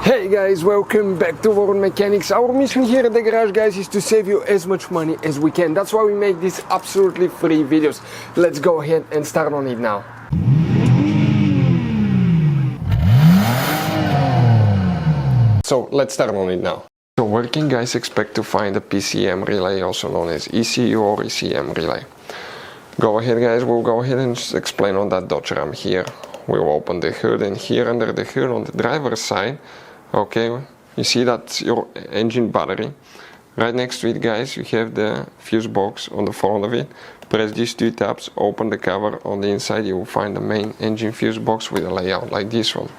Hey guys, welcome back to World Mechanics. Our mission here at the garage, guys, is to save you as much money as we can. That's why we make these absolutely free videos. Let's go ahead and start on it now. So let's start on it now. So where can guys expect to find a PCM relay, also known as ECU or ECM relay? Go ahead guys, we'll go ahead and just explain on that Dodge Ram here. We'll open the hood, and here under the hood on the driver's side, okay, you see that's your engine battery. Right next to it, guys, you have the fuse box on the front of it. Press these two tabs, open the cover. On the inside you will find the main engine fuse box with a layout like this one.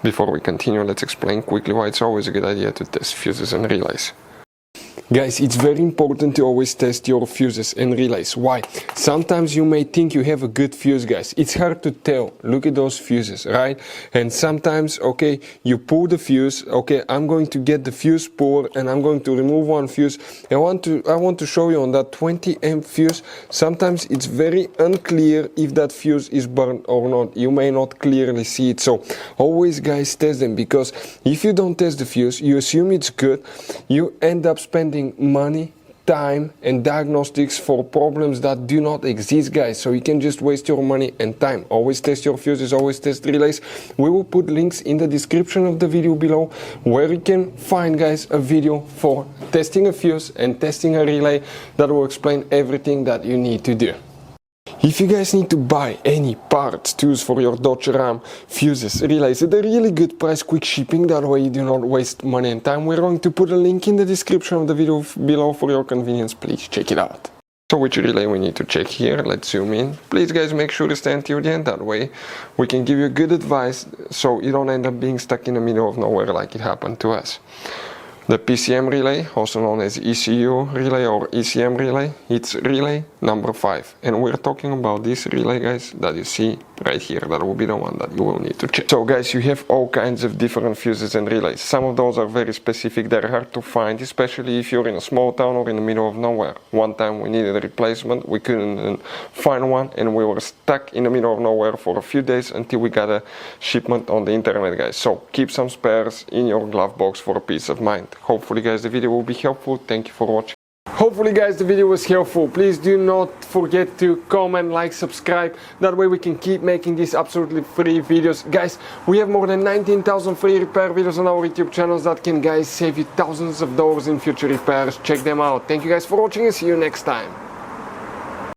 Before we continue, let's explain quickly why it's always a good idea to test fuses and relays. Guys, it's very important to always test your fuses and relays. Why? Sometimes you may think you have a good fuse, guys. It's hard to tell. Look at those fuses, right? And sometimes, okay, you pull the fuse. Okay, I'm going to get the fuse pulled and I'm going to remove one fuse. I want to show you on that 20 amp fuse. Sometimes it's very unclear if that fuse is burned or not. You may not clearly see it. So always, guys, test them, because if you don't test the fuse, you assume it's good. You end up spending money, time and diagnostics for problems that do not exist, guys. So you can just waste your money and time. Always test your fuses, always test relays. We will put links in the description of the video below where you can find, guys, a video for testing a fuse and testing a relay that will explain everything that you need to do. If you guys need to buy any parts, tools for your Dodge Ram, fuses, relays at a really good price, quick shipping, that way you do not waste money and time, we're going to put a link in the description of the video below for your convenience. Please check it out. So which relay we need to check here? Let's zoom in. Please guys, make sure to stay until the end, that way we can give you good advice so you don't end up being stuck in the middle of nowhere like it happened to us. The PCM relay, also known as ECU relay or ECM relay, it's relay number 5. And we're talking about this relay, guys, that you see right here. That will be the one that you will need to check. So guys, you have all kinds of different fuses and relays. Some of those are very specific, they're hard to find, especially if you're in a small town or in the middle of nowhere. One time we needed a replacement, we couldn't find one, and we were stuck in the middle of nowhere for a few days until we got a shipment on the internet, guys. So keep some spares in your glove box for a peace of mind. Hopefully guys the video will be helpful. Thank you for watching. Hopefully guys the video was helpful. Please do not forget to comment, like, subscribe. That way we can keep making these absolutely free videos. Guys, we have more than 19,000 free repair videos on our YouTube channels that can, guys, save you thousands of dollars in future repairs. Check them out. Thank you guys for watching and see you next time.